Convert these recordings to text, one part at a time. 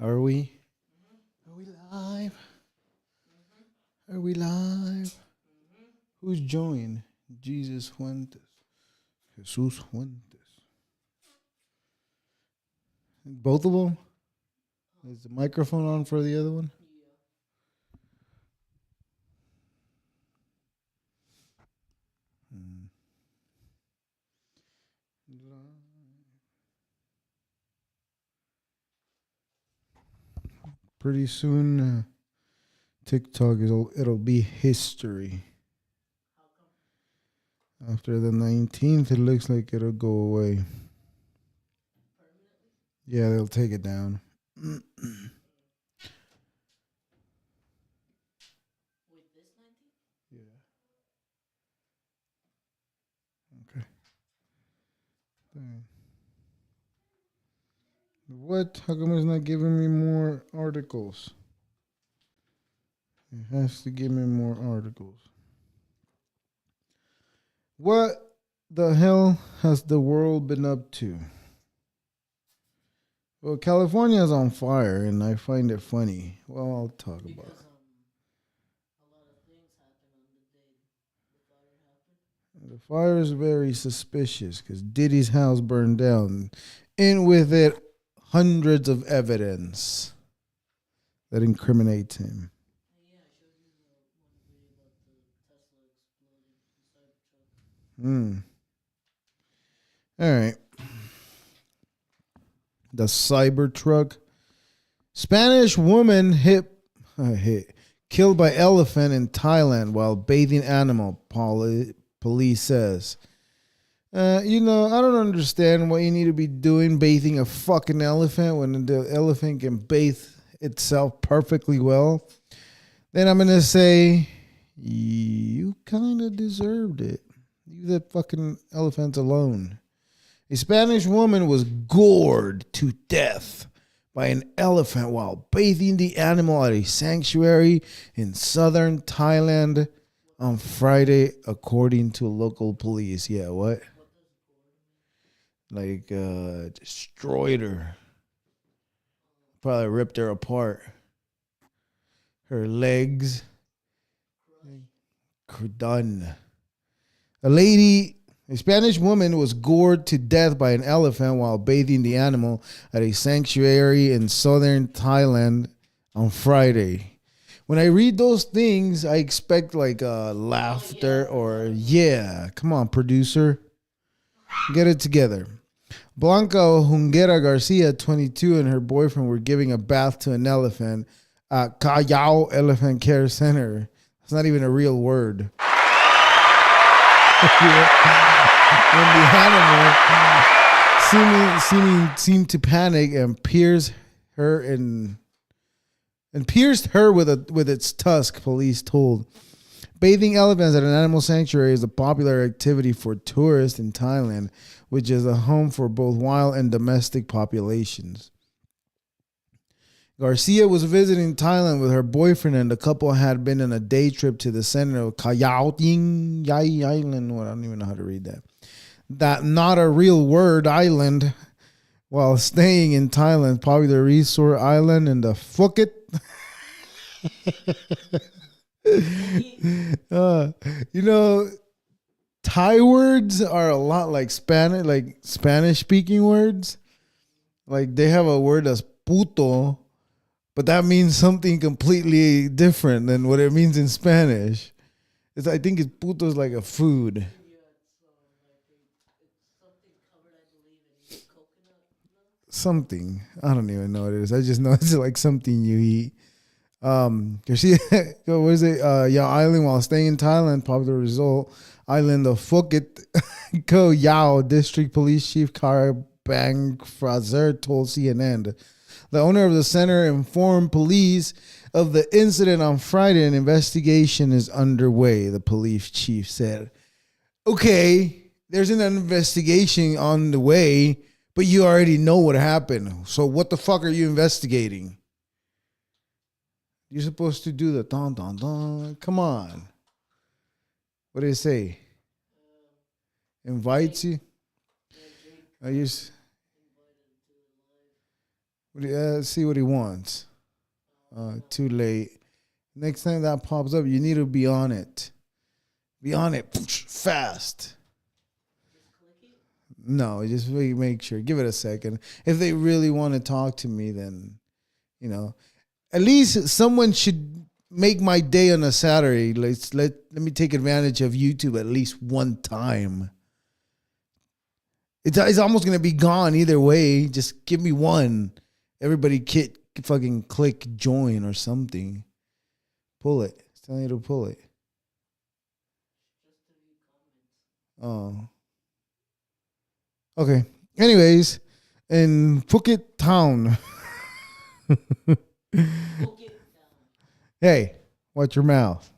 Are we? Are we live? Are we live? Who's joined? Jesus Fuentes. Jesus Fuentes. Both of them? Is the microphone on for the other one? Hmm. Pretty soon, TikTok it'll be history. After the 19th, it looks like it'll go away. Yeah, they'll take it down. Yeah. Okay. Dang. What? How come it's not giving me more articles? It has to give me more articles. What the hell has the world been up to? Well, California is on fire, and I find it funny. Well, I'll talk about it. The fire is very suspicious because Diddy's house burned down, and with it, hundreds of evidence that incriminates him. Hmm. All right. The Cybertruck. Spanish woman hit killed by elephant in Thailand while bathing animal. Police says. I don't understand what you need to be doing bathing a fucking elephant when the elephant can bathe itself perfectly well. Then I'm gonna say you kind of deserved it. Leave that fucking elephant alone. A Spanish woman was gored to death by an elephant while bathing the animal at a sanctuary in southern Thailand on Friday, according to local police. Yeah, what? Like, destroyed her. Probably ripped her apart. Her legs. Done. A Spanish woman was gored to death by an elephant while bathing the animal at a sanctuary in southern Thailand on Friday. When I read those things, I expect like laughter or, yeah, come on, producer. Get it together. Blanca Junguera Garcia, 22, and her boyfriend were giving a bath to an elephant at Callao Elephant Care Center. It's not even a real word. When the animal seemed to panic and pierced her with its tusk, police told. Bathing elephants at an animal sanctuary is a popular activity for tourists in Thailand, which is a home for both wild and domestic populations. Garcia was visiting Thailand with her boyfriend, and the couple had been on a day trip to the center of Callao Island. Well, I don't even know how to read that. That not a real word island. While staying in Thailand, popular resort island in the Phuket. Thai words are a lot like Spanish speaking words. Like they have a word that's puto, but that means something completely different than what it means in Spanish. I think puto is like a food. Something. I don't even know what it is. I just know it's like something you eat. Garcia, what is it? Yao Island while staying in Thailand, popular result. Island of Phuket, Ko Yao District Police Chief Kar Bang Fraser told CNN. The owner of the center informed police of the incident on Friday. An investigation is underway, the police chief said. Okay, there's an investigation on the way, but you already know what happened. So what the fuck are you investigating? You're supposed to do the don don don. Come on. What did it say? Invites you? I use. See what he wants. Too late. Next time that pops up, you need to be on it. Be on it fast. No, just make sure. Give it a second. If they really want to talk to me, then, at least someone should make my day on a Saturday. Let me take advantage of YouTube at least one time. It's almost going to be gone either way. Just give me one. Everybody fucking click join or something. Pull it. It's telling you to pull it. Oh. Okay. Anyways, in Phuket Town. Hey, watch your mouth.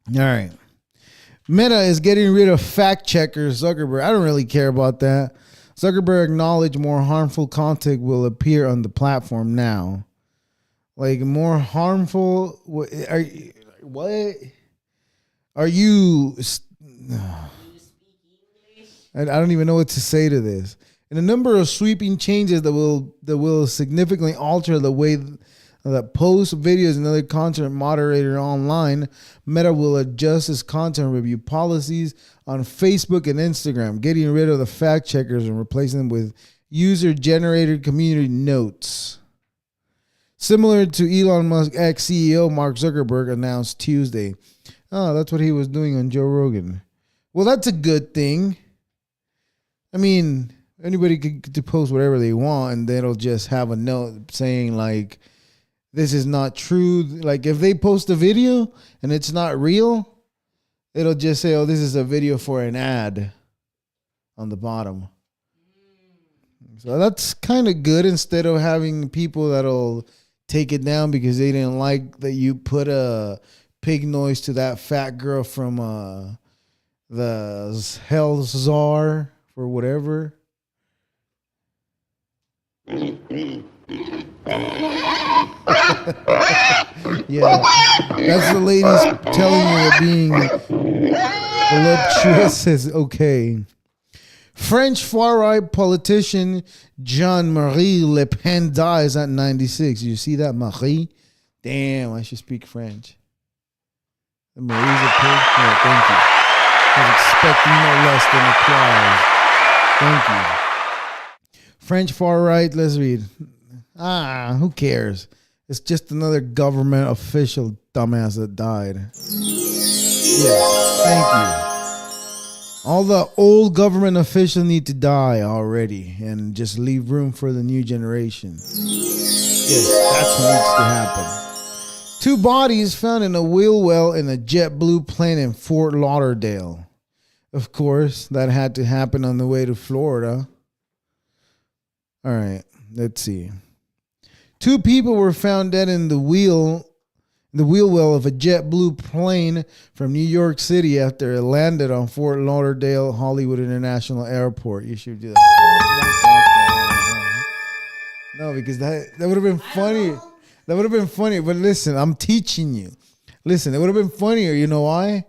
All right. Meta is getting rid of fact checker Zuckerberg. I don't really care about that. Zuckerberg acknowledged more harmful content will appear on the platform now. Like more harmful. What are you? I don't even know what to say to this. And a number of sweeping changes that will significantly alter the way that posts, videos, and other content moderated online. Meta will adjust its content review policies on Facebook and Instagram, getting rid of the fact checkers and replacing them with user-generated community notes. Similar to Elon Musk ex-CEO Mark Zuckerberg announced Tuesday. Oh, that's what he was doing on Joe Rogan. Well, that's a good thing. I mean, anybody could post whatever they want, and they'll just have a note saying, like, this is not true. Like, if they post a video and it's not real, it'll just say, oh, this is a video for an ad on the bottom. So that's kind of good instead of having people that'll take it down because they didn't like that you put a pig noise to that fat girl from the Hell Czar or whatever. Yeah, that's the ladies telling you that being voluptuous is okay. French far-right politician Jean-Marie Le Pen dies at 96. You see that, Marie? Damn, I should speak French. Marie's a pig? Yeah, thank you. I was expecting no less than applause. Thank you. French far-right, let's read. Who cares? It's just another government official dumbass that died. Yeah, thank you. All the old government officials need to die already and just leave room for the new generation. Yes, that's what needs to happen. 2 bodies found in a wheel well in a JetBlue plane in Fort Lauderdale. Of course, that had to happen on the way to Florida. All right, let's see. 2 people were found dead in the wheel well of a JetBlue plane from New York City after it landed on Fort Lauderdale Hollywood International Airport. You should do that. No, because that would have been funny. That would have been funny. But listen, I'm teaching you. Listen, it would have been funnier. You know why?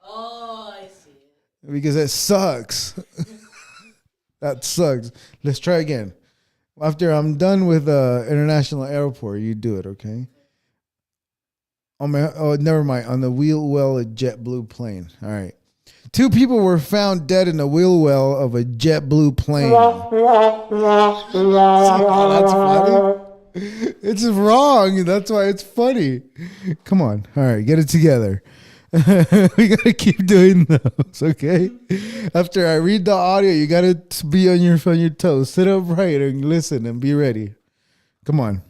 Oh, I see. Because it sucks. That sucks. Let's try again. After I'm done with International Airport, you do it, okay? Oh, never mind. On the wheel well of JetBlue plane. All right. 2 people were found dead in the wheel well of a JetBlue plane. That's funny. It's wrong. That's why it's funny. Come on. All right. Get it together. We got to keep doing those, okay? After I read the audio, you got to be on your toes. Sit upright and listen and be ready. Come on.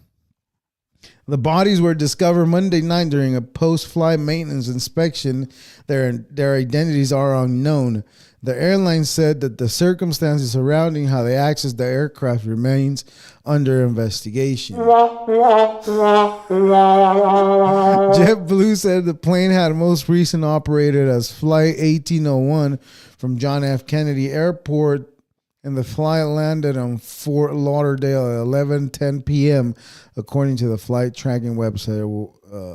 The bodies were discovered Monday night during a post-flight maintenance inspection. Their identities are unknown. The airline said that the circumstances surrounding how they accessed the aircraft remains under investigation. JetBlue said the plane had most recent operated as Flight 1801 from John F. Kennedy Airport, and the flight landed on Fort Lauderdale at 11:10 p.m., according to the flight tracking website,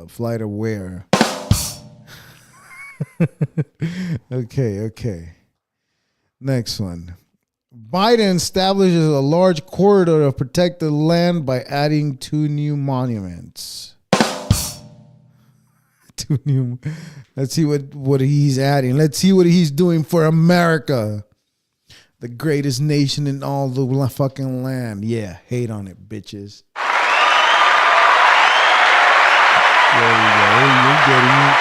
FlightAware. Okay. Next one. Biden establishes a large corridor of protected land by adding 2 new monuments. 2 new. Let's see what he's adding. Let's see what he's doing for America, the greatest nation in all the fucking land. Yeah, hate on it, bitches. There we go. You're getting it.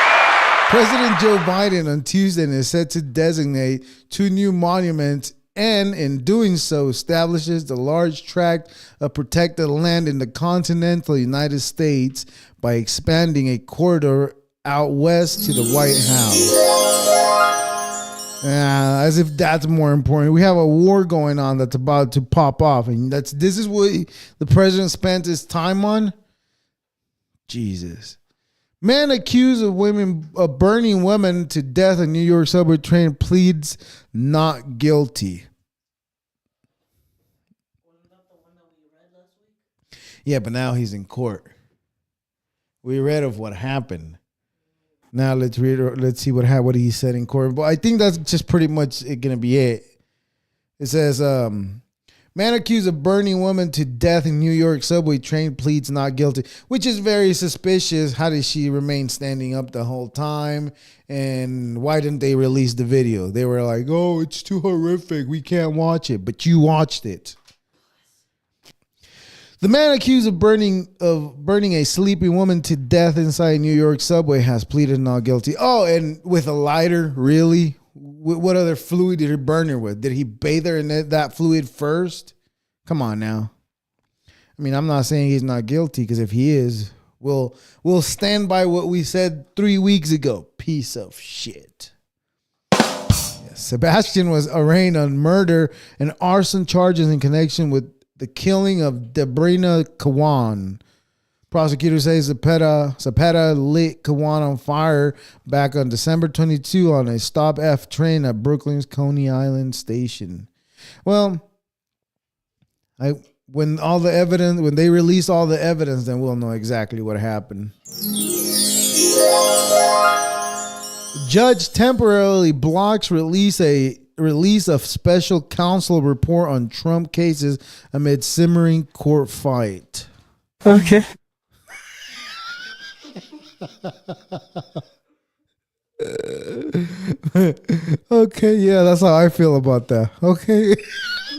President Joe Biden on Tuesday is set to designate 2 new monuments, and in doing so establishes the large tract of protected land in the continental United States by expanding a corridor out west to the White House. As if that's more important. We have a war going on that's about to pop off, and this is what the president spent his time on. Jesus. Man accused of burning women to death in New York subway train pleads not guilty. Wasn't that the one that we read last week? Yeah, but now he's in court. We read of what happened. Now let's read. Let's see what he said in court. But I think that's just pretty much gonna be it. It says, man accused of burning woman to death in New York subway train pleads not guilty, which is very suspicious. How did she remain standing up the whole time? And why didn't they release the video? They were like, oh, it's too horrific. We can't watch it. But you watched it. The man accused of burning a sleeping woman to death inside New York subway has pleaded not guilty. Oh, and with a lighter? Really? What other fluid did he burn her with? Did he bathe her in that fluid first? Come on now. I mean, I'm not saying he's not guilty, because if he is, we'll stand by what we said 3 weeks ago. Piece of shit. Yes. Sebastian was arraigned on murder and arson charges in connection with the killing of Debrina Kawan. Prosecutors say Zapata lit Kawan on fire back on December 22 on a Stop F train at Brooklyn's Coney Island station. Well, when they release all the evidence, then we'll know exactly what happened. Judge temporarily blocks release of special counsel report on Trump cases amid simmering court fight. Okay. Okay, yeah, that's how I feel about that. Okay.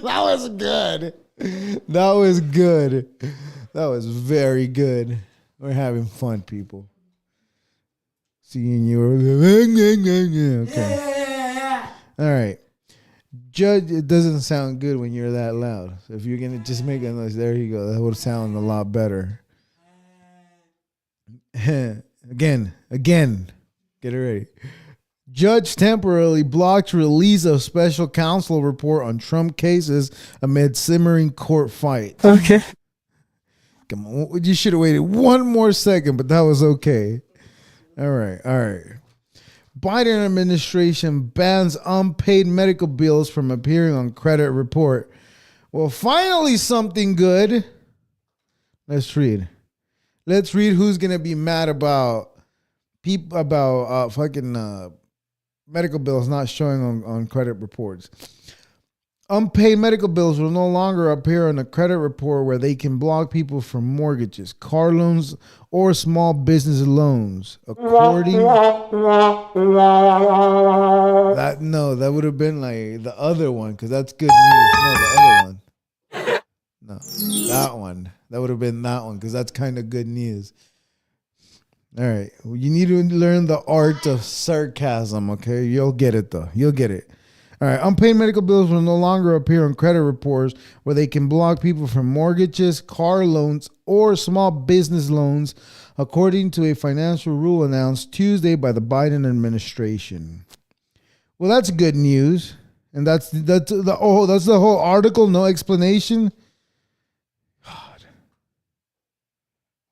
That was good. That was good. That was very good. We're having fun, people. Seeing you. Okay. All right. Judge, it doesn't sound good when you're that loud. So if you're going to just make a noise, there you go. That would sound a lot better. Again. Get it ready. Judge temporarily blocked release of special counsel report on Trump cases amid simmering court fight. Okay. Come on. You should have waited one more second, but that was okay. All right. Biden administration bans unpaid medical bills from appearing on credit report. Well, finally something good. Let's read who's going to be mad about fucking medical bills not showing on credit reports. Unpaid medical bills will no longer appear on a credit report where they can block people from mortgages, car loans, or small business loans. According that would have been like the other one, because that's good news. No, the other one. No, that one. That would have been that one, because that's kind of good news. All right. Well, you need to learn the art of sarcasm, okay? You'll get it, though. You'll get it. All right. Unpaid medical bills will no longer appear on credit reports where they can block people from mortgages, car loans, or small business loans, according to a financial rule announced Tuesday by the Biden administration. Well, that's good news. And that's the whole article, no explanation. God.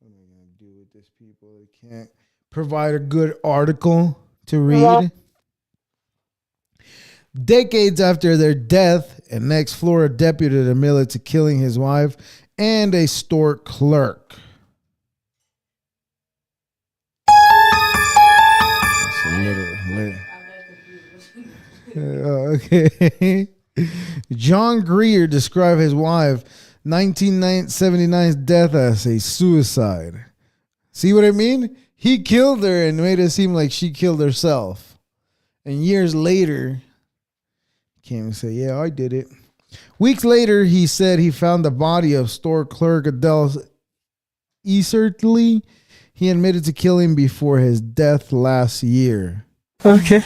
What am I going to do with this, people? They can't provide a good article to read. Decades after their death, an ex-Florida deputy admitted to killing his wife and a store clerk. That's a little. Okay. John Greer described his wife 1979's death as a suicide. See what I mean? He killed her and made it seem like she killed herself. And years later, came and said, yeah, I did it. Weeks later, he said he found the body of store clerk Adele Easterly. He admitted to killing before his death last year. Okay.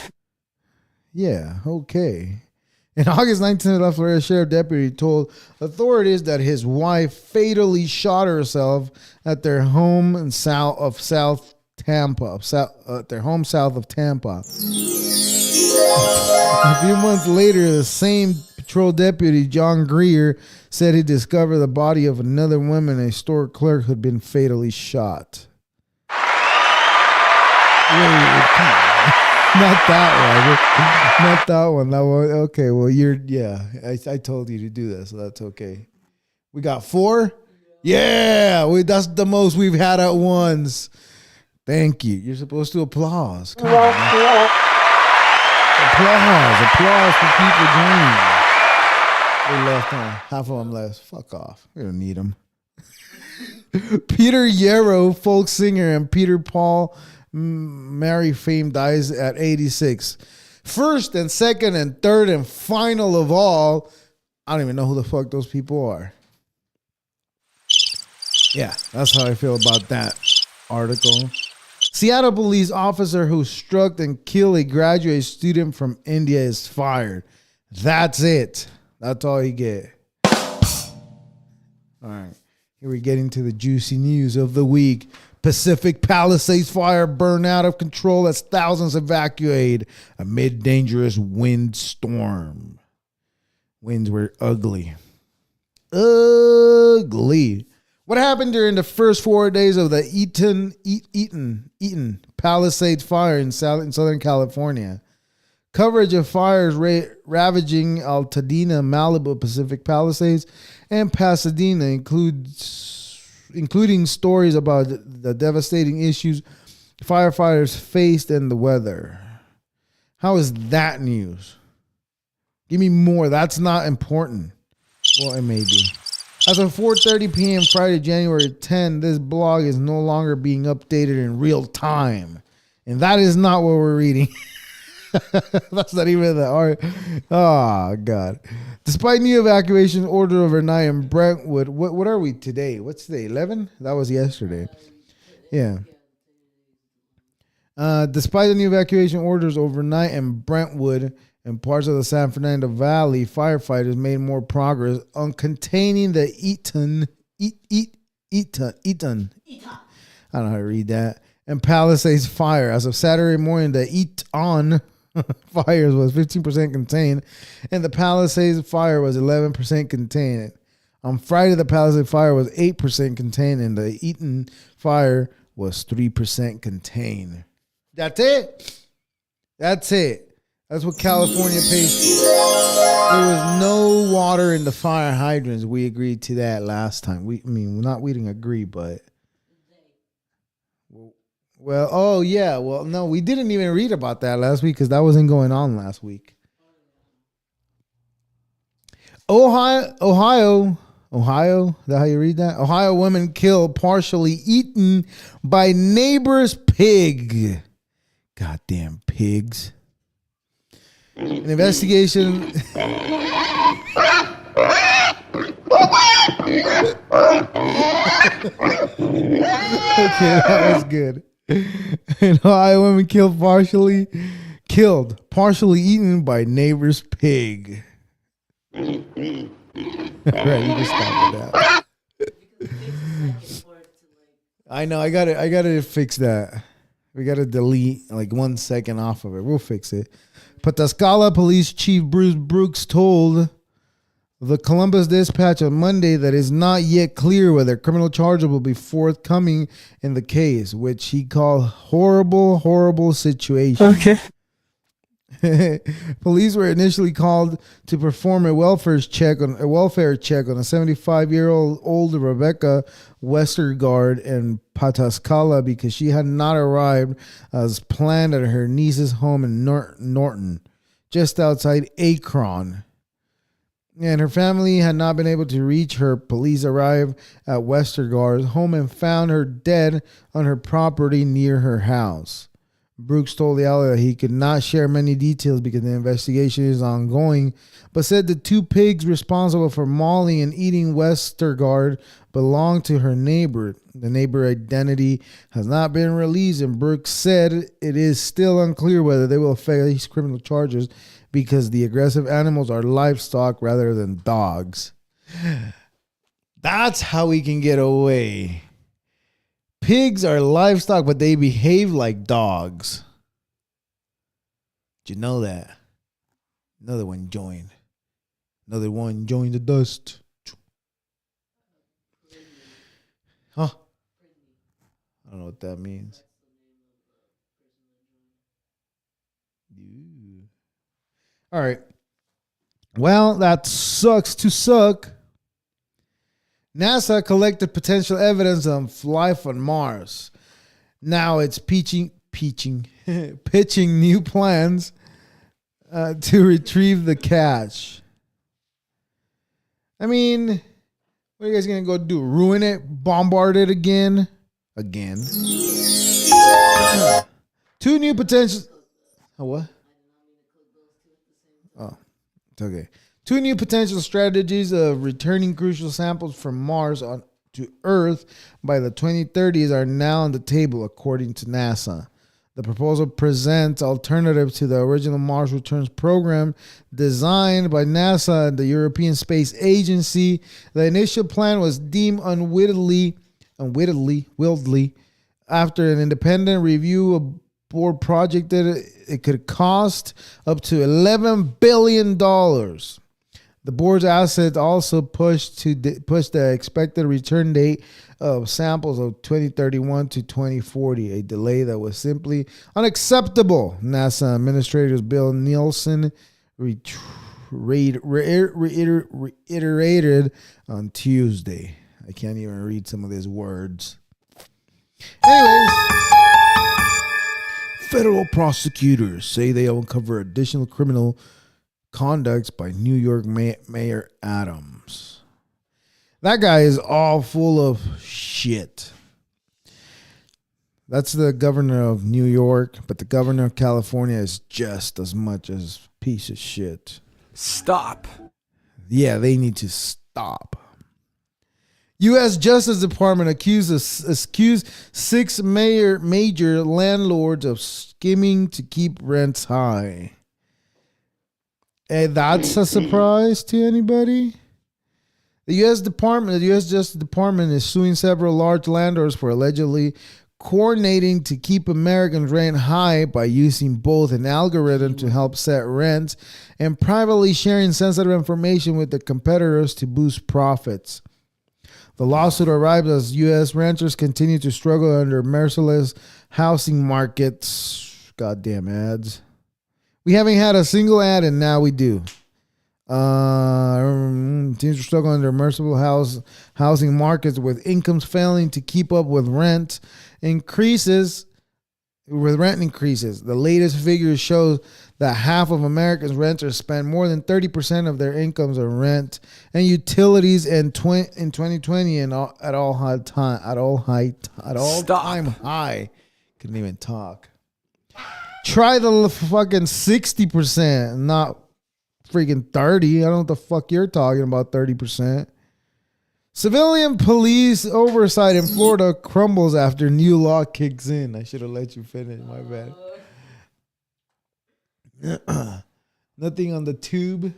Yeah, okay. In August 19th, a Florida sheriff deputy told authorities that his wife fatally shot herself at their home in South Tampa. Their home south of Tampa. A few months later, the same patrol deputy, John Greer, said he discovered the body of another woman, a store clerk, who had been fatally shot. Wait, come on. Not that one. Not that one. That one. Okay, well, I told you to do that, so that's okay. We got 4? Yeah, that's the most we've had at once. Thank you. You're supposed to applause. Come on. Applause for people joining. They left, huh? Half of them left. Fuck off. We don't need them. Peter Yarrow, folk singer, and Peter Paul Mary fame dies at 86. First and second and third and final of all, I don't even know who the fuck those people are. Yeah, that's how I feel about that article. Seattle police officer who struck and killed a graduate student from India is fired. That's it. That's all you get. All right. Here we get into the juicy news of the week. Pacific Palisades fire burned out of control as thousands evacuated amid dangerous windstorm. Winds were ugly. Ugly. What happened during the first 4 days of the Eaton Palisades fire in Southern California? Coverage of fires ravaging Altadena, Malibu, Pacific Palisades, and Pasadena including stories about the devastating issues firefighters faced and the weather. How is that news? Give me more. That's not important. Well, it may be. As of 4:30 p.m. Friday, January 10, this blog is no longer being updated in real time. And that is not what we're reading. That's not even the art. Oh, God. Despite new evacuation order overnight in Brentwood, what are we today? What's today? 11? That was yesterday. Yeah. Despite the new evacuation orders overnight in Brentwood and parts of the San Fernando Valley, firefighters made more progress on containing the Eaton. I don't know how to read that. And Palisades fire. As of Saturday morning, the Eaton fires was 15% contained, and the Palisades fire was 11% contained. On Friday, the Palisades fire was 8% contained, and the Eaton fire was 3% contained. That's it. That's it. That's what California pays for. There was no water in the fire hydrants. We agreed to that last time. We didn't agree, but. Well, oh yeah. Well, no, we didn't even read about that last week because that wasn't going on last week. Ohio. Is that how you read that? Ohio woman killed, partially eaten by neighbor's pig. Goddamn pigs. An investigation. Okay, that was good. An Ohio woman killed, partially eaten by neighbor's pig. All right, you can stop with that. I know. I gotta fix that. We gotta delete like 1 second off of it. We'll fix it. Pataskala Police Chief Bruce Brooks told the Columbus Dispatch on Monday that it's not yet clear whether criminal charges will be forthcoming in the case, which he called horrible situation. Okay. Police were initially called to perform a welfare check on a 75-year-old Rebecca Westergaard in Pataskala because she had not arrived as planned at her niece's home in Norton, just outside Akron. and her family had not been able to reach her. Police arrived at Westergaard's home and found her dead on her property near her house. Brooks told the outlet that he could not share many details because the investigation is ongoing, but said the two pigs responsible for mauling and eating Westergaard belonged to her neighbor. The neighbor identity has not been released, and Brooks said it is still unclear whether they will face criminal charges because the aggressive animals are livestock rather than dogs. That's how we can get away. Pigs are livestock, but they behave like dogs. Did you know that? Another one joined. Another one joined the dust. Huh? I don't know what that means. All right. Well, that sucks to suck. NASA collected potential evidence of life on Mars. Now it's pitching new plans to retrieve the cache. I mean, what are you guys going to go do? Ruin it? Bombard it again? Two new potential... Oh, what? Oh, it's okay. Two new potential strategies of returning crucial samples from Mars to Earth by the 2030s are now on the table, according to NASA. The proposal presents alternatives to the original Mars Returns program designed by NASA and the European Space Agency. The initial plan was deemed unwittingly after an independent review of board projected it could cost up to $11 billion. The board's assets also pushed the expected return date of samples of 2031 to 2040, a delay that was simply unacceptable. NASA Administrator Bill Nielsen reiterated on Tuesday. I can't even read some of these words. Anyways, federal prosecutors say they uncover additional criminal conduct by New York Mayor Adams. That guy is all full of shit. That's the governor of New York, but the governor of California is just as much as a piece of shit. Stop. Yeah, they need to stop. U.S. Justice Department accused 6 major landlords of skimming to keep rents high. And that's a surprise to anybody? The U.S. Justice Department is suing several large landlords for allegedly coordinating to keep Americans' rent high by using both an algorithm to help set rents and privately sharing sensitive information with the competitors to boost profits. The lawsuit arrived as U.S. renters continue to struggle under merciless housing markets. Goddamn ads. We haven't had a single ad, and now we do. Teams are struggling under merciful housing markets with incomes failing to keep up with rent increases. The latest figures show that half of Americans' renters spend more than 30% of their incomes on rent and utilities in 2020 and at all time high. Couldn't even talk. Try the fucking 60%, not freaking 30. I don't know what the fuck you're talking about, 30%. Civilian police oversight in Florida crumbles after new law kicks in. I should have let you finish. My bad. Nothing on the tube.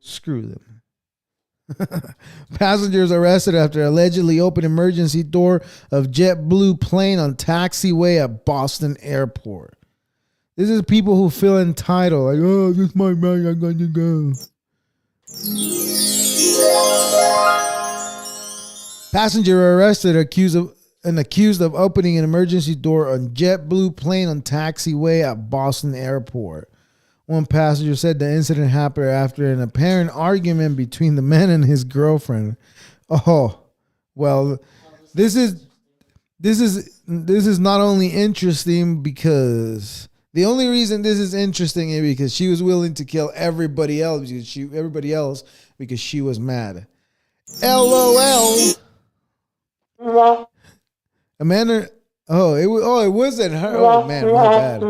Screw them. Passengers arrested after allegedly opened emergency door of JetBlue plane on taxiway at Boston Airport. This is people who feel entitled. Like, oh, this is my money, I'm going to go. Passenger arrested accused of opening an emergency door on JetBlue plane on taxiway at Boston Airport. One passenger said the incident happened after an apparent argument between the man and his girlfriend. Oh, well, this is not only interesting because The only reason this is interesting is because she was willing to kill everybody else because she was mad. LOL. Amanda. It wasn't her. Oh man, my bad.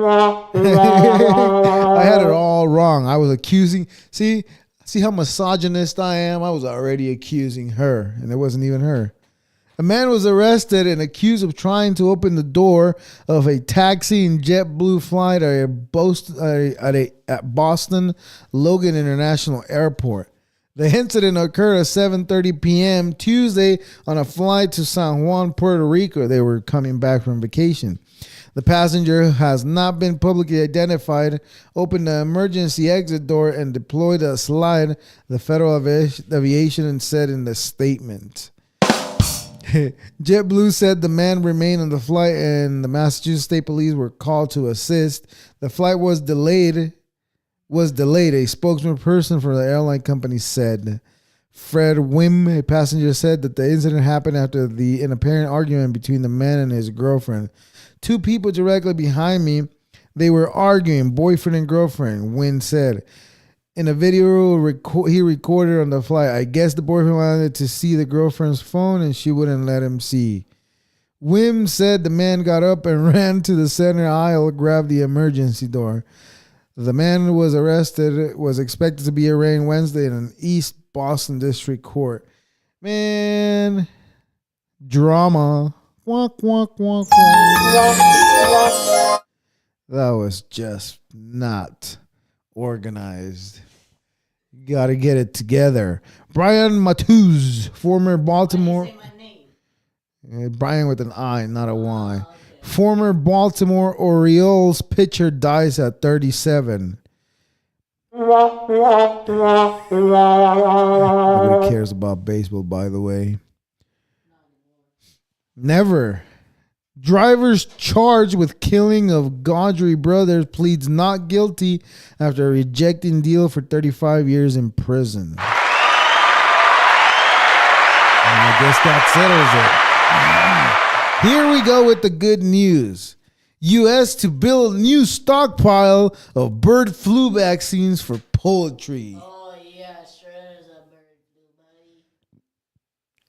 I had it all wrong. I was accusing. See how misogynist I am. I was already accusing her, and it wasn't even her. A man was arrested and accused of trying to open the door of a taxi and JetBlue flight at Boston Logan International Airport. The incident occurred at 7:30 p.m. Tuesday on a flight to San Juan, Puerto Rico. They were coming back from vacation. The passenger has not been publicly identified, opened the emergency exit door, and deployed a slide, the Federal Aviation said in the statement. JetBlue said the man remained on the flight and the Massachusetts State Police were called to assist. The flight was delayed. A spokesperson for the airline company said. Fred Wim, a passenger, said that the incident happened after an apparent argument between the man and his girlfriend. Two people directly behind me, they were arguing, boyfriend and girlfriend, Win said. In a video he recorded on the flight, I guess the boyfriend wanted to see the girlfriend's phone and she wouldn't let him see. Wim said the man got up and ran to the center aisle, grabbed the emergency door. The man was arrested, was expected to be arraigned Wednesday in an East Boston District Court. Man, drama. Walk, walk, walk, walk. That was just not organized. You got to get it together. Brian Matuz, former Baltimore. Why you say my name? Brian with an I, not a Y. Okay. Former Baltimore Orioles pitcher dies at 37. Nobody cares about baseball, by the way. Never. Drivers charged with killing of Gaudry brothers pleads not guilty after rejecting deal for 35 years in prison. And I guess that settles it. Here we go with the good news. U.S. to build new stockpile of bird flu vaccines for poultry. Oh, yeah, sure is a bird flu, buddy.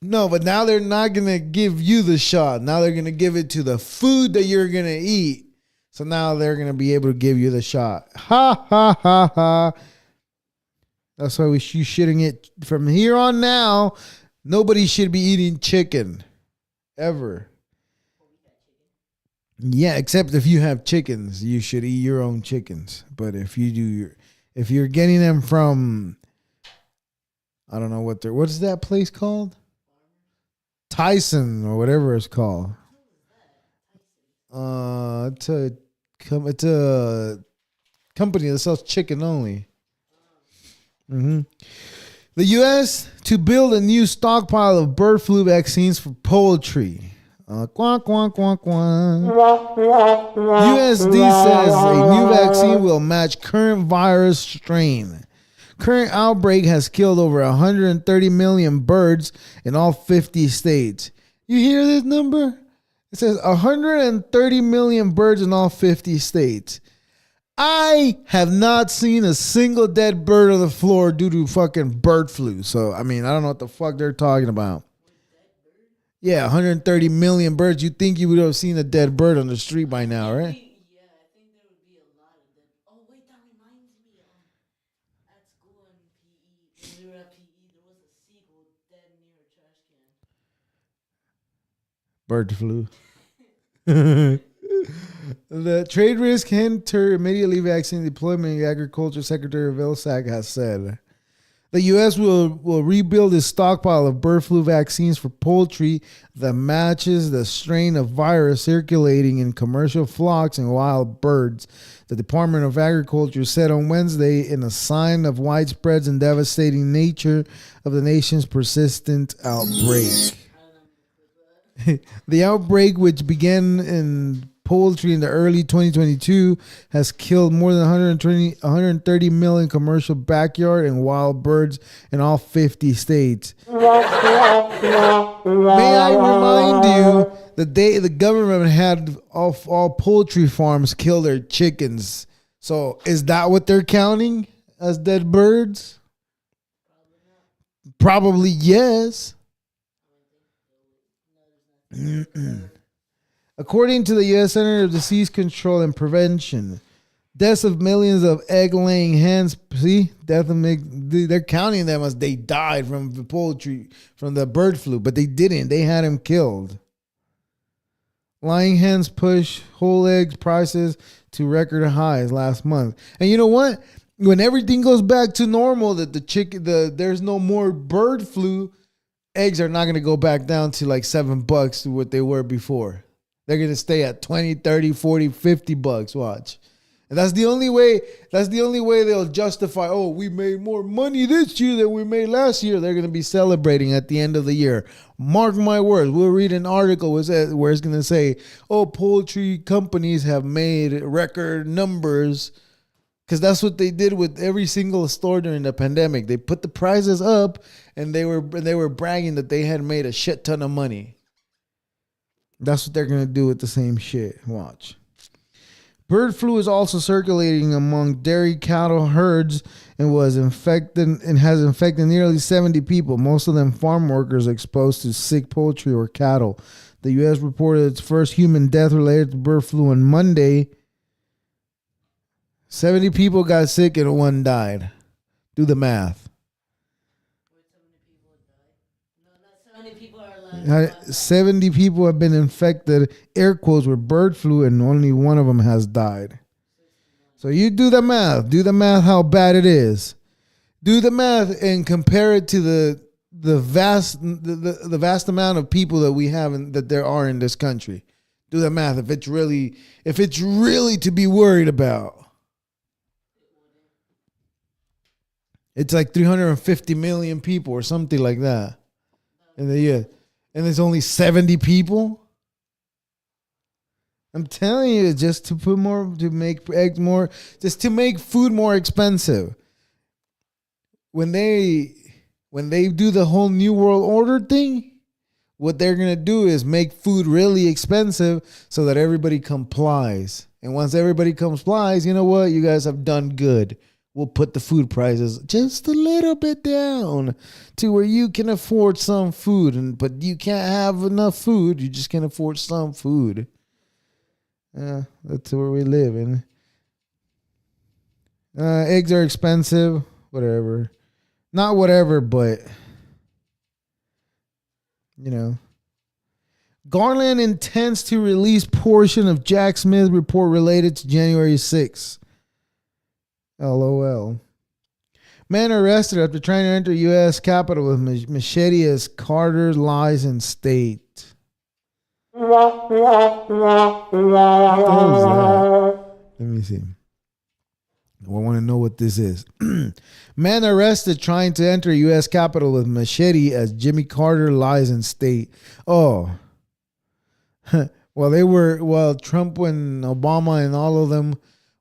No, but now they're not going to give you the shot. Now they're going to give it to the food that you're going to eat. So now they're going to be able to give you the shot. Ha, ha, ha, ha. That's why you shouldn't get, from here on now, nobody should be eating chicken. Ever. Yeah, except if you have chickens, you should eat your own chickens. But if you're getting them from, I don't know what is that place called? Tyson or whatever it's called. It's a company that sells chicken only. The U.S. to build a new stockpile of bird flu vaccines for poultry. Quack, quack, quack, quack. USD says a new vaccine will match current virus strain. Current outbreak has killed over 130 million birds in all 50 states. You hear this number? It says 130 million birds in all 50 states. I have not seen a single dead bird on the floor due to fucking bird flu. So, I mean, I don't know what the fuck they're talking about. Yeah, 130 million birds. You'd think you would have seen a dead bird on the street by now, right? Yeah, I think there would be a lot of them. Oh, wait, that reminds me. At school in PE, when we were at PE, there was a seagull dead near a trash can. Bird flu. The trade risk hindered immediately vaccine deployment, Agriculture Secretary Vilsack has said. The U.S. will rebuild its stockpile of bird flu vaccines for poultry that matches the strain of virus circulating in commercial flocks and wild birds, the Department of Agriculture said on Wednesday in a sign of widespread and devastating nature of the nation's persistent outbreak. The outbreak, which began in poultry in the early 2022, has killed more than 130 million commercial backyard and wild birds in all 50 states. May I remind you the government had all poultry farms kill their chickens. So is that what they're counting as dead birds? Probably yes. According to the U.S. Center of Disease Control and Prevention, deaths of millions of egg-laying hens. See, they're counting them as they died from the poultry, from the bird flu, but they didn't. They had them killed. Lying hens push whole eggs prices to record highs last month. And you know what? When everything goes back to normal, that there's no more bird flu, eggs are not going to go back down to like $7 to what they were before. They're going to stay at 20, 30, 40, 50 bucks. Watch. And that's the only way they'll justify, oh, we made more money this year than we made last year. They're going to be celebrating at the end of the year. Mark my words. We'll read an article where it's going to say, oh, poultry companies have made record numbers. Because that's what they did with every single store during the pandemic. They put the prices up and they were bragging that they had made a shit ton of money. That's what they're going to do with the same shit. Watch. Bird flu is also circulating among dairy cattle herds and has infected nearly 70 people, most of them farm workers exposed to sick poultry or cattle. The U.S. reported its first human death related to bird flu on Monday. 70 people got sick and one died. Do the math. 70 people have been infected, air quotes, with bird flu, and only one of them has died. So you do the math. Do the math how bad it is. Do the math and compare it to the vast amount of people that we have and that there are in this country. Do the math if it's really to be worried about. It's like 350 million people or something like that. And there's only 70 people. I'm telling you, just to make eggs more, just to make food more expensive. When they do the whole New World Order thing, what they're going to do is make food really expensive so that everybody complies. And once everybody complies, you know what? You guys have done good. We'll put the food prices just a little bit down to where you can afford some food, but you can't have enough food. You just can afford some food. Yeah, that's where we live in. Eggs are expensive. Whatever. Not whatever, but, you know. Garland intends to release portion of Jack Smith report related to January 6th. LOL. Man arrested after trying to enter U.S. Capitol with machete as Carter lies in state. What the hell is that? Let me see. I want to know what this is. Man arrested trying to enter U.S. Capitol with machete as Jimmy Carter lies in state. Oh. Well, Trump and Obama and all of them.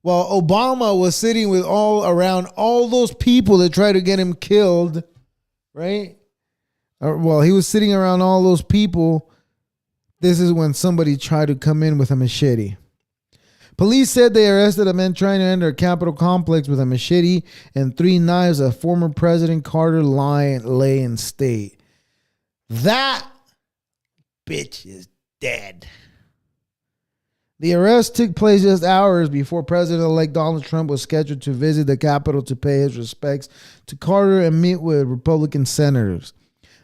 Well, Obama was sitting with around all those people that tried to get him killed, right? Well, he was sitting around all those people. This is when somebody tried to come in with a machete. Police said they arrested a man trying to enter a Capitol complex with a machete and 3 knives as former President Carter lay in state. That bitch is dead. The arrest took place just hours before President-elect Donald Trump was scheduled to visit the Capitol to pay his respects to Carter and meet with Republican senators.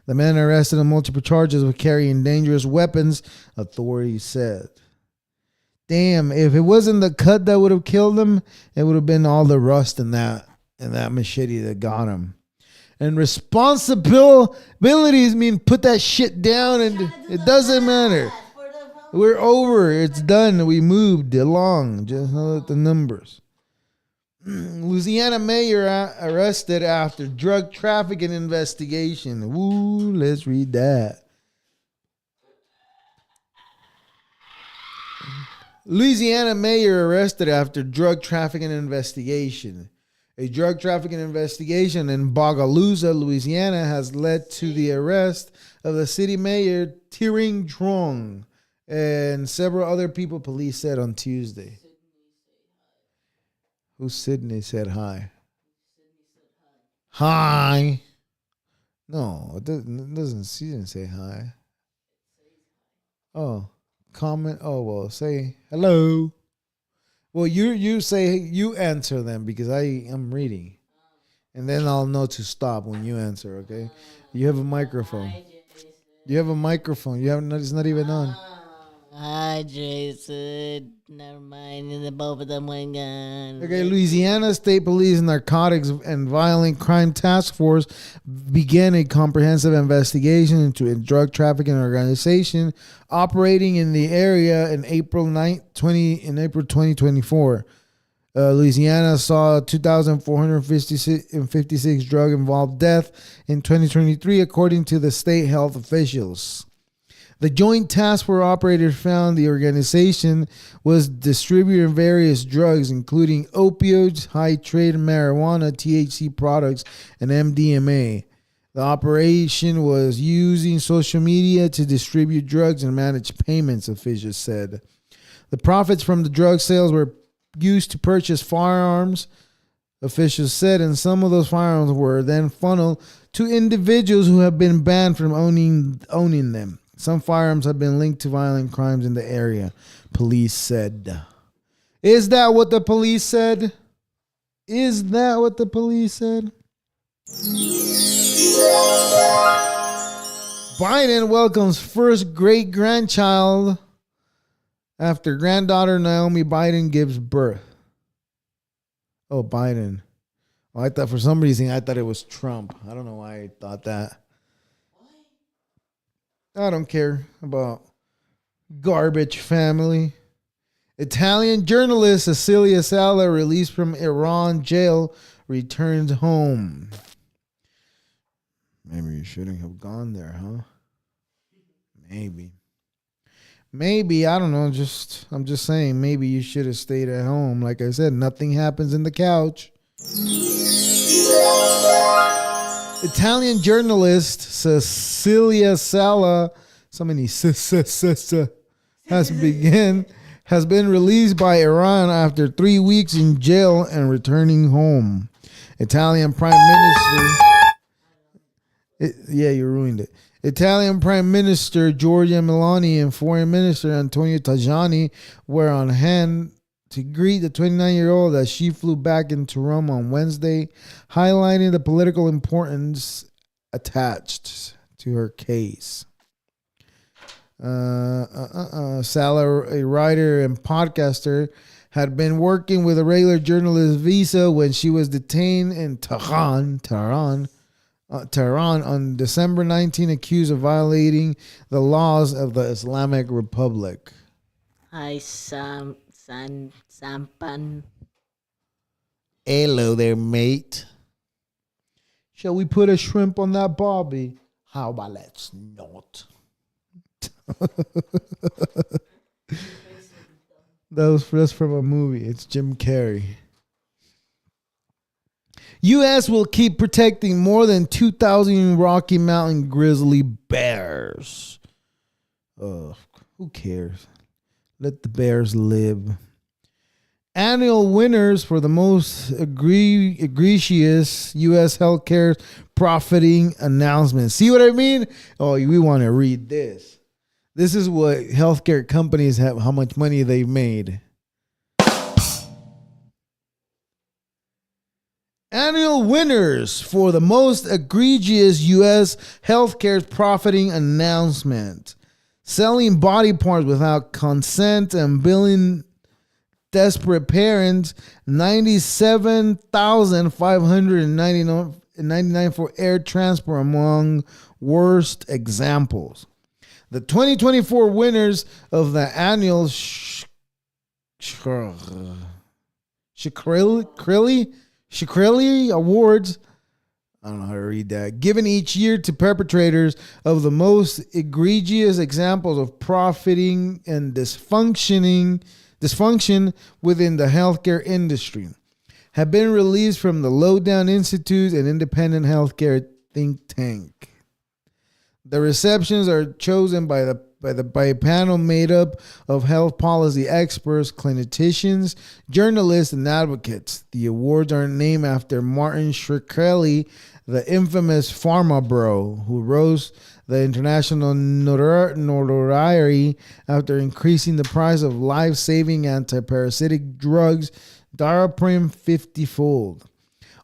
The man arrested on multiple charges of carrying dangerous weapons, authorities said. Damn, if it wasn't the cut that would have killed him, it would have been all the rust in that machete that got him. And responsibilities mean put that shit down and it doesn't matter. We're over. It's done. We moved along. Just look at the numbers. Louisiana mayor arrested after drug trafficking investigation. Woo, let's read that. Louisiana mayor arrested after drug trafficking investigation. A drug trafficking investigation in Bogalusa, Louisiana has led to the arrest of the city mayor, Tiring Trong, and several other people, police said on Tuesday. Sydney say hi. Who Sydney said hi? Sydney said hi. Hi. No, it doesn't. She didn't say hi. It says Oh, comment. Oh well, say hello. Well, you say you answer them because I am reading, and then I'll know to stop when you answer. Okay, you have a microphone. hi, Jason. You have a microphone. You have not. It's not even on. Hi, Jason. Never mind. The both of them went gone. Okay, Louisiana State Police Narcotics and Violent Crime Task Force began a comprehensive investigation into a drug trafficking organization operating in the area in April 2024. Louisiana saw 2,456 drug-involved deaths in 2023, according to the state health officials. The Joint Task Force operators found the organization was distributing various drugs, including opioids, high-trade marijuana, THC products, and MDMA. The operation was using social media to distribute drugs and manage payments, officials said. The profits from the drug sales were used to purchase firearms, officials said, and some of those firearms were then funneled to individuals who have been banned from owning them. Some firearms have been linked to violent crimes in the area, police said. Is that what the police said? Is that what the police said? Biden welcomes first great-grandchild after granddaughter Naomi Biden gives birth. Oh, Biden. Oh, I thought for some reason I thought it was Trump. I don't know why I thought that. I don't care about garbage family. Italian journalist Cecilia Sala, released from Iran jail, returns home. Maybe you shouldn't have gone there, huh? Maybe, I don't know. I'm just saying, maybe you should have stayed at home. Like I said, nothing happens in the couch. Italian journalist Cecilia Sala, so many has been released by Iran after 3 weeks in jail and returning home. Italian Prime Minister, you ruined it. Italian Prime Minister Giorgia Meloni and Foreign Minister Antonio Tajani were on hand to greet the 29-year-old as she flew back into Rome on Wednesday, highlighting the political importance attached to her case. Sala, a writer and podcaster, had been working with a regular journalist visa when she was detained in Tehran on December 19, accused of violating the laws of the Islamic Republic. Hi, Sampan. Hello there, mate. Shall we put a shrimp on that barbie? How about let's not? That's from a movie. It's Jim Carrey. U.S. will keep protecting more than 2,000 Rocky Mountain grizzly bears. Who cares? Let the bears live. Annual winners for the most egregious U.S. healthcare profiting announcement. See what I mean? Oh, we want to read this. This is what healthcare companies have, how much money they've made. Annual winners for the most egregious U.S. healthcare profiting announcement. Selling body parts without consent and billing desperate parents, $97,599 for air transport among worst examples. The 2024 winners of the annual Shkreli Awards, I don't know how to read that, given each year to perpetrators of the most egregious examples of profiting and dysfunction within the healthcare industry, have been released from the Lowdown Institute, an independent healthcare think tank. The receptions are chosen by the by a panel made up of health policy experts, clinicians, journalists, and advocates. The awards are named after Martin Shkreli, the infamous pharma bro who rose the international notoriety after increasing the price of life-saving antiparasitic drugs Daraprim 50-fold.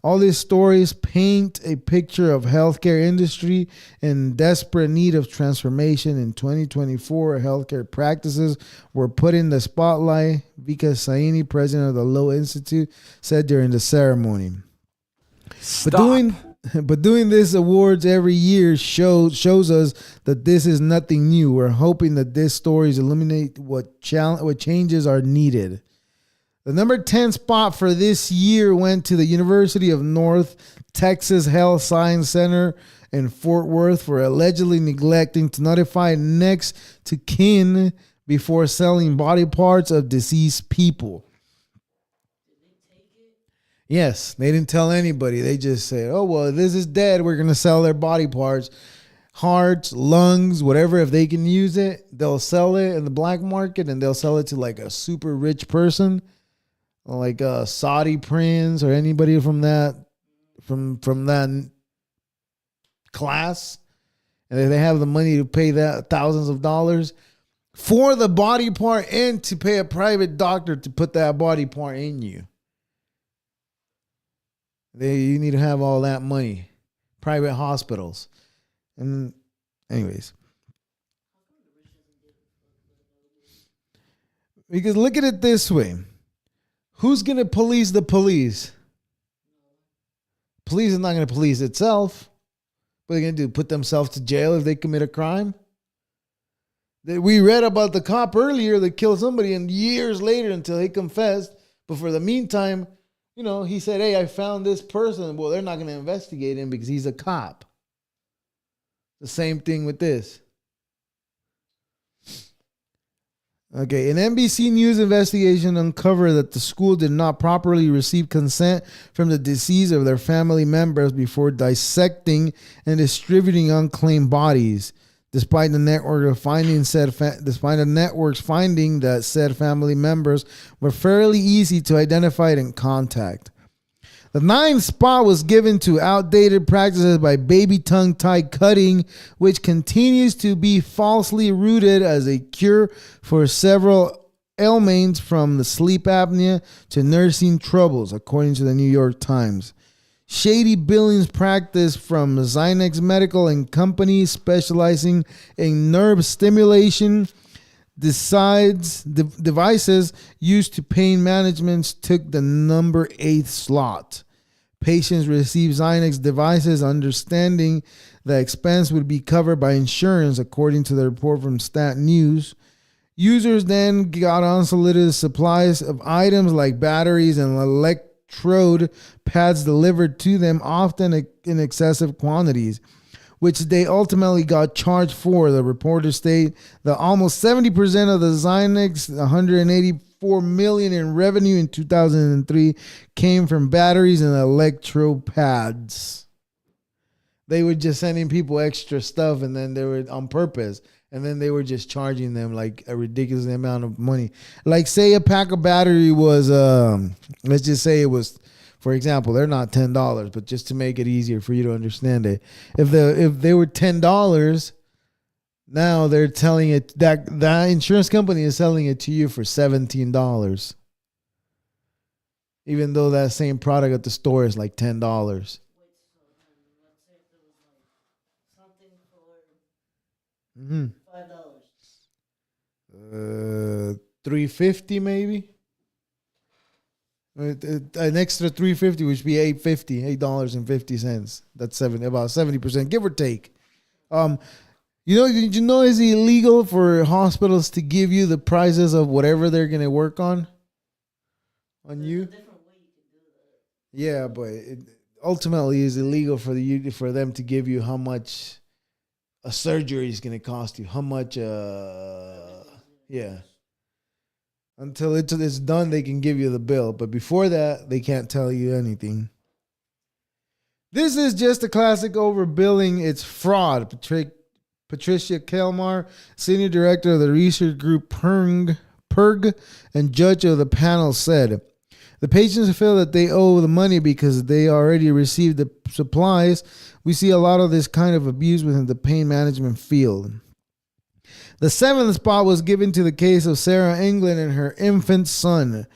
All these stories paint a picture of healthcare industry in desperate need of transformation. In 2024, healthcare practices were put in the spotlight, Vika Saini, president of the Low Institute, said during the ceremony. Stop. But doing this awards every year shows us that this is nothing new. We're hoping that these stories illuminate what changes are needed. The number 10 spot for this year went to the University of North Texas Health Science Center in Fort Worth for allegedly neglecting to notify next to kin before selling body parts of deceased people. Yes, they didn't tell anybody. They just said, oh, well, this is dead. We're going to sell their body parts, hearts, lungs, whatever. If they can use it, they'll sell it in the black market, and they'll sell it to like a super rich person, like a Saudi prince or anybody from that class. And if they have the money to pay that thousands of dollars for the body part and to pay a private doctor to put that body part in you. You need to have all that money. Private hospitals. And anyways. Because look at it this way. Who's going to police the police? Police is not going to police itself. What are they going to do? Put themselves to jail if they commit a crime? We read about the cop earlier that killed somebody, and years later until he confessed. But for the meantime, he said, hey, I found this person. Well, they're not going to investigate him because he's a cop. The same thing with this. Okay, an NBC News investigation uncovered that the school did not properly receive consent from the deceased of their family members before dissecting and distributing unclaimed bodies. Despite the network's finding that said family members were fairly easy to identify and contact. The 9th spot was given to outdated practices by baby tongue tie cutting, which continues to be falsely rooted as a cure for several ailments from the sleep apnea to nursing troubles, according to the New York Times. Shady billings practice from Zynex Medical and companies specializing in nerve stimulation devices used to pain management took the number 8 slot. Patients received Zynex devices understanding the expense would be covered by insurance, according to the report from Stat News. Users then got unsolicited supplies of items like batteries and electrode pads delivered to them, often in excessive quantities, which they ultimately got charged for. The reporters state that almost 70% of the Zynex, $184 million in revenue in 2003, came from batteries and electrode pads. They were just sending people extra stuff, and then they were on purpose. And then they were just charging them like a ridiculous amount of money. Like, say a pack of battery was, let's just say it was, for example, they're not $10, but just to make it easier for you to understand it, if they were $10, now they're telling it that insurance company is selling it to you for $17, even though that same product at the store is like $10. Let's say if there was like something for $5. $350 maybe. An extra $350, which would be $8.50. That's about 70%, give or take. Did you know it's illegal for hospitals to give you the prices of whatever they're gonna work on you? There's a different way you can do that. Yeah, but it ultimately is illegal for them to give you how much a surgery is gonna cost you, how much. Yeah. Until it's done, they can give you the bill. But before that, they can't tell you anything. This is just a classic overbilling. It's fraud Patricia Kelmar, senior director of the research group PERG, and judge of the panel, said, the patients feel that they owe the money because they already received the supplies. We see a lot of this kind of abuse within the pain management field. The seventh spot was given to the case of Sarah England and her infant son,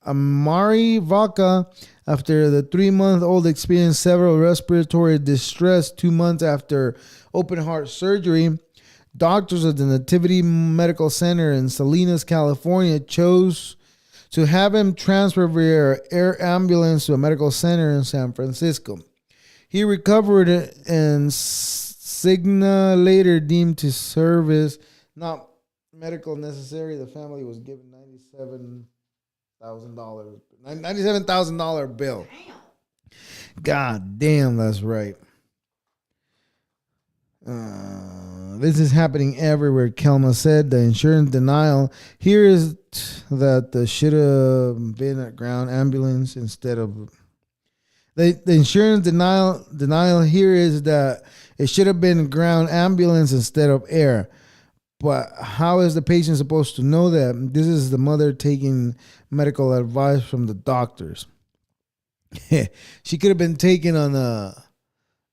Amari Vaca, after the 3-month-old experienced several respiratory distress 2 months after open heart surgery. Doctors at the Nativity Medical Center in Salinas, California, chose to have him transferred via air ambulance to a medical center in San Francisco. He recovered and Cigna later deemed to service not medical necessary. The family was given $97,000 bill. God damn, that's right. This is happening everywhere, Kelma said. The insurance denial here is that the should have been a ground ambulance instead of the insurance denial here is that it should have been ground ambulance instead of air. But how is the patient supposed to know that? This is the mother taking medical advice from the doctors. She could have been taken on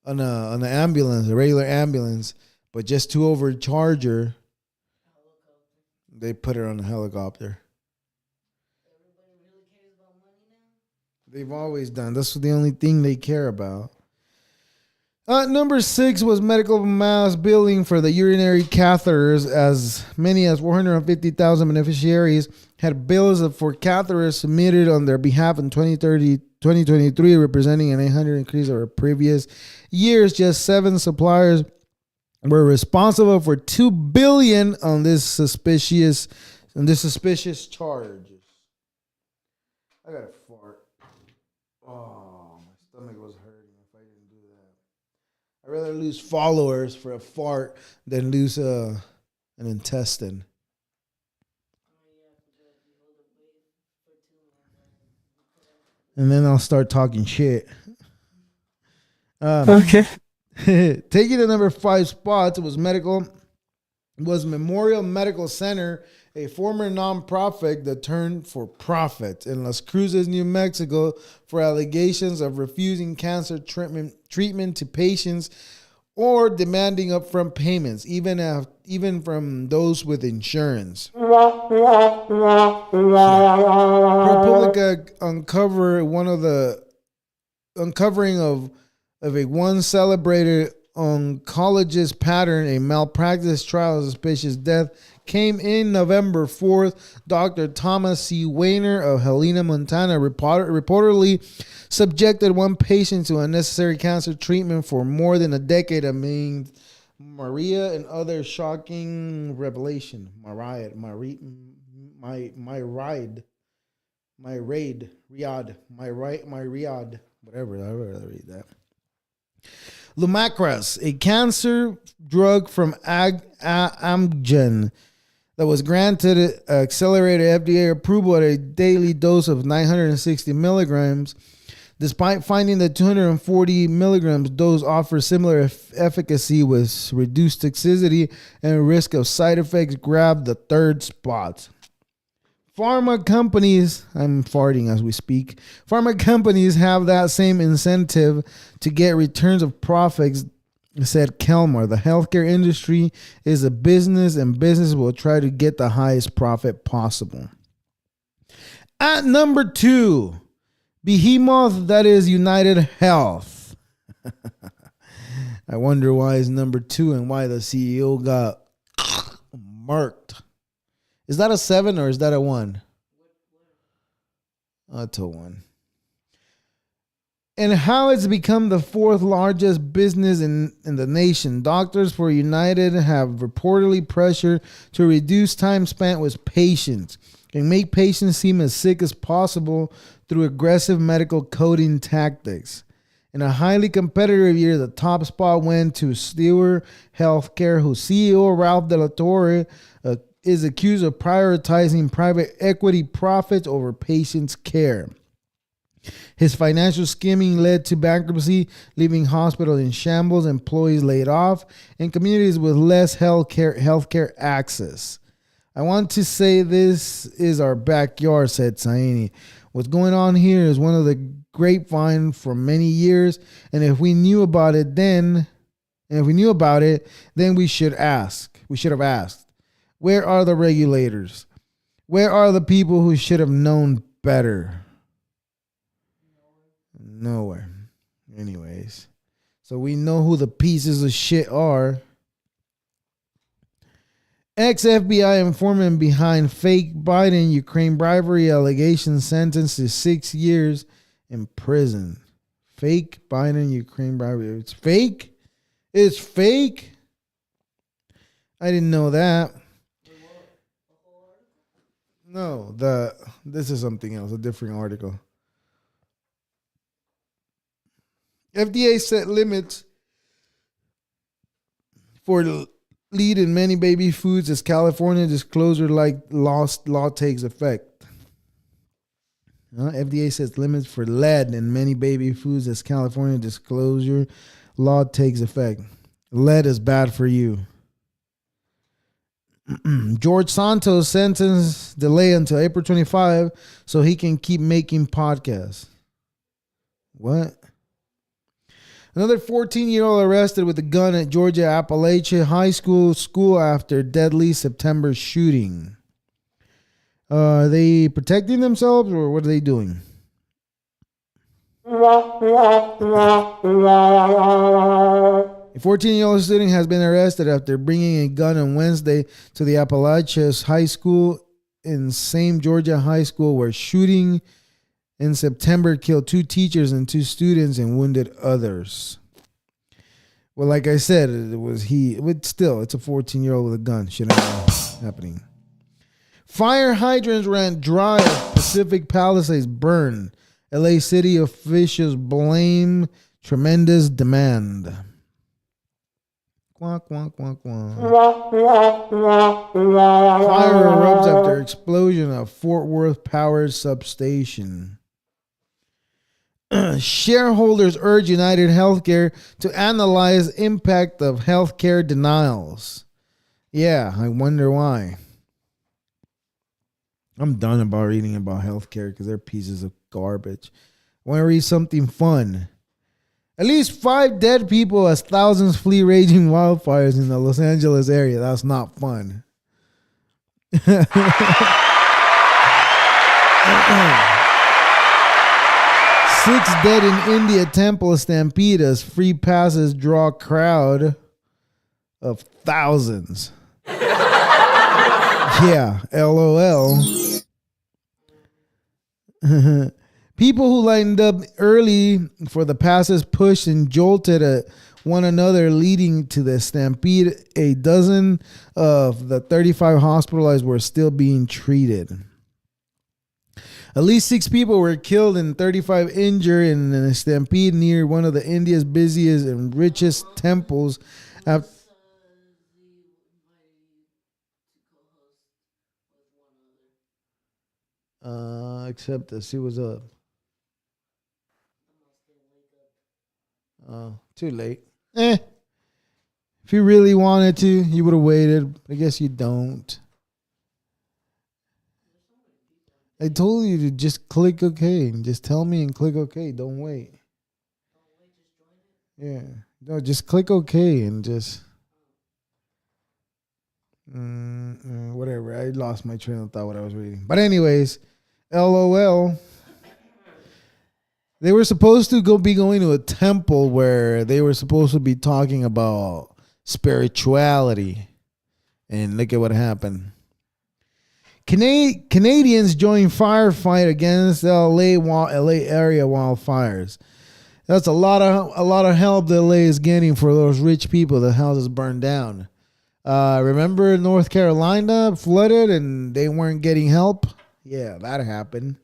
an ambulance, a regular ambulance, but just to overcharge her, they put her on a helicopter. Everybody really cares about money now? They've always done. That's the only thing they care about. Number 6 was medical mass billing for the urinary catheters. As many as 450,000 beneficiaries had bills for catheters submitted on their behalf in 2023, representing an 800 increase over previous years. Just 7 suppliers were responsible for $2 billion on this suspicious charge. I got a fart. Oh, my stomach was hurting if I didn't do that. I'd rather lose followers for a fart than lose an intestine. And then I'll start talking shit. Okay. Taking the number 5 spots was Memorial Medical Center, a former nonprofit that turned for profit in Las Cruces, New Mexico, for allegations of refusing cancer treatment to patients or demanding upfront payments, even from those with insurance. ProPublica uncovering of a once celebrated oncologist pattern, a malpractice trial of suspicious death, came in November 4th. Dr. Thomas C. Weiner of Helena, Montana, reportedly subjected one patient to unnecessary cancer treatment for more than a decade amid Maria and other shocking revelation. My raid, whatever, I rather read that. Lumacras, a cancer drug from Amgen that was granted accelerated FDA approval at a daily dose of 960 milligrams, despite finding that 240 milligrams dose offers similar efficacy with reduced toxicity and risk of side effects, grabbed the 3rd spot. Pharma companies, I'm farting as we speak. Pharma companies have that same incentive to get returns of profits, said Kelmar. The healthcare industry is a business, and business will try to get the highest profit possible. At number 2, behemoth that is United Health. I wonder why it's number 2 and why the CEO got marked. Is that a 7 or is that a 1? That's a 1. And how it's become the 4th largest business in the nation. Doctors for United have reportedly pressured to reduce time spent with patients and make patients seem as sick as possible through aggressive medical coding tactics. In a highly competitive year, the top spot went to Stewart Healthcare, whose CEO Ralph De La Torre is accused of prioritizing private equity profits over patients' care. His financial skimming led to bankruptcy, leaving hospitals in shambles, employees laid off, and communities with less healthcare access. I want to say this is our backyard, said Saini. What's going on here is one of the grapevine for many years, and if we knew about it, then we should ask. We should have asked. Where are the regulators? Where are the people who should have known better? Nowhere. Anyways, so we know who the pieces of shit are. Ex-FBI informant behind fake Biden Ukraine bribery allegations sentenced to 6 years in prison. Fake Biden Ukraine bribery. It's fake? It's fake? I didn't know that. No, this is something else, a different article. FDA set limits for lead in many baby foods as California disclosure law takes effect. FDA sets limits for lead in many baby foods as California disclosure law takes effect. Lead is bad for you. George Santos sentence delay until April 25 so he can keep making podcasts. What? Another 14-year-old arrested with a gun at Georgia Appalachia High School after deadly September shooting. Are they protecting themselves or what are they doing? A 14-year-old student has been arrested after bringing a gun on Wednesday to the Appalachia High School in same Georgia High School where shooting in September killed 2 teachers and 2 students and wounded others. Well, like I said, but still, it's a 14-year-old with a gun. Shouldn't be happening. Fire hydrants ran dry as Pacific Palisades burned. LA City officials blame tremendous demand. Quack, quack, quack, quack. Fire erupts after explosion of Fort Worth Power Substation. Shareholders urge United Healthcare to analyze impact of healthcare denials. Yeah, I wonder why. I'm done about reading about healthcare because they're pieces of garbage. I want to read something fun. At least 5 dead people as thousands flee raging wildfires in the Los Angeles area. That's not fun. 6 dead in India temple stampede as free passes draw crowd of thousands. Yeah, LOL. People who lined up early for the passes pushed and jolted at one another, leading to the stampede. A dozen of the 35 hospitalized were still being treated. At least 6 people were killed and 35 injured in a stampede near one of the India's busiest and richest temples. Except to see what's up. Too late. If you really wanted to, you would have waited. I guess you don't. I told you to just click OK. Just tell me and click OK. Don't wait. Yeah. No, just click OK and just... whatever. I lost my train of thought what I was reading. But anyways, LOL. They were supposed to be going to a temple where they were supposed to be talking about spirituality. And look at what happened. Canadians join firefight against LA area wildfires. That's a lot of help that LA is getting for those rich people. The houses burned down. Remember North Carolina flooded and they weren't getting help? Yeah, that happened.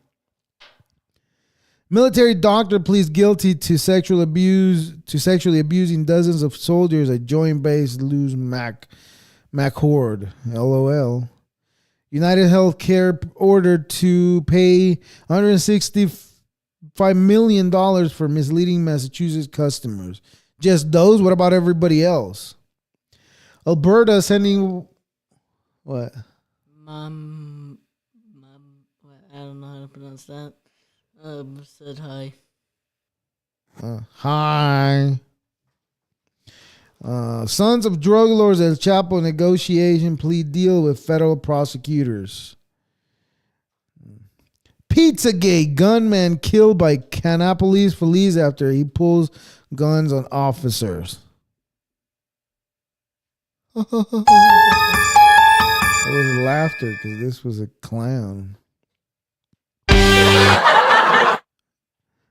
Military doctor pleads guilty to sexually abusing dozens of soldiers at Joint Base Luz McChord. LOL. United Healthcare ordered to pay $160 $5 million for misleading Massachusetts customers. Just those? What about everybody else? Alberta sending what? I don't know how to pronounce that. Said hi. Hi. Sons of drug lords El Chapo negotiation plea deal with federal prosecutors. Pizzagate gunman killed by Canapolis police after he pulls guns on officers. There was laughter because this was a clown.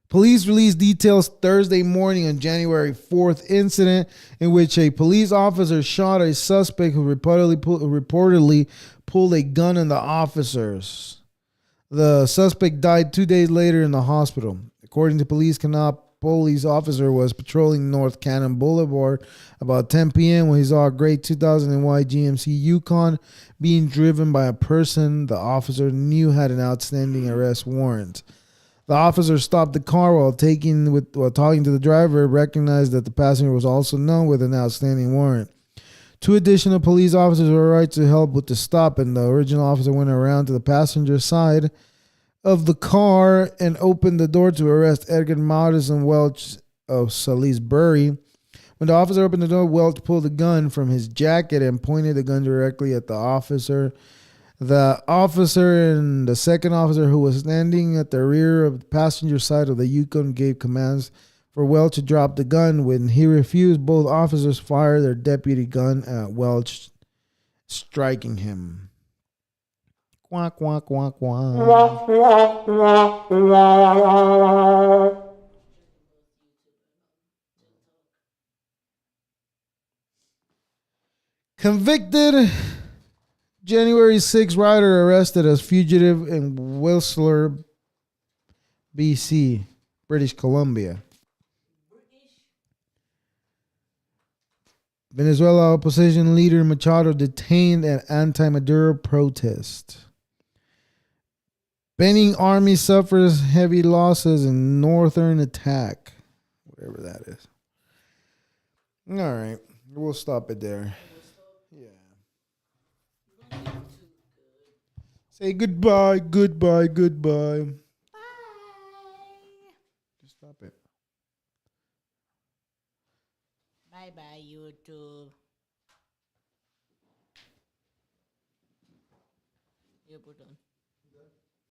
Police released details Thursday morning on January 4th incident in which a police officer shot a suspect who reportedly pulled a gun on the officers. The suspect died 2 days later in the hospital. According to police, police officer was patrolling North Cannon Boulevard about 10 p.m. when he saw a gray 2000 GMC Yukon being driven by a person the officer knew had an outstanding arrest warrant. The officer stopped the car while talking to the driver, recognized that the passenger was also known with an outstanding warrant. 2 additional police officers were arrived to help with the stop, and the original officer went around to the passenger side of the car and opened the door to arrest Edgar Madison Welch of Salisbury. When the officer opened the door, Welch pulled a gun from his jacket and pointed the gun directly at the officer. The officer and the second officer, who was standing at the rear of the passenger side of the Yukon, gave commands for Welch to drop the gun. When he refused, both officers fired their deputy gun at Welch, striking him. Quack, quack, quack, quack. Convicted January 6 rider arrested as fugitive in Whistler, BC, British Columbia. Venezuela opposition leader Machado detained at anti-Maduro protest. Benin army suffers heavy losses in northern attack. Whatever that is. All right. We'll stop it there. Yeah. Say goodbye, goodbye, goodbye. Bye. Just stop it. Bye bye, YouTube. Yep, we're done.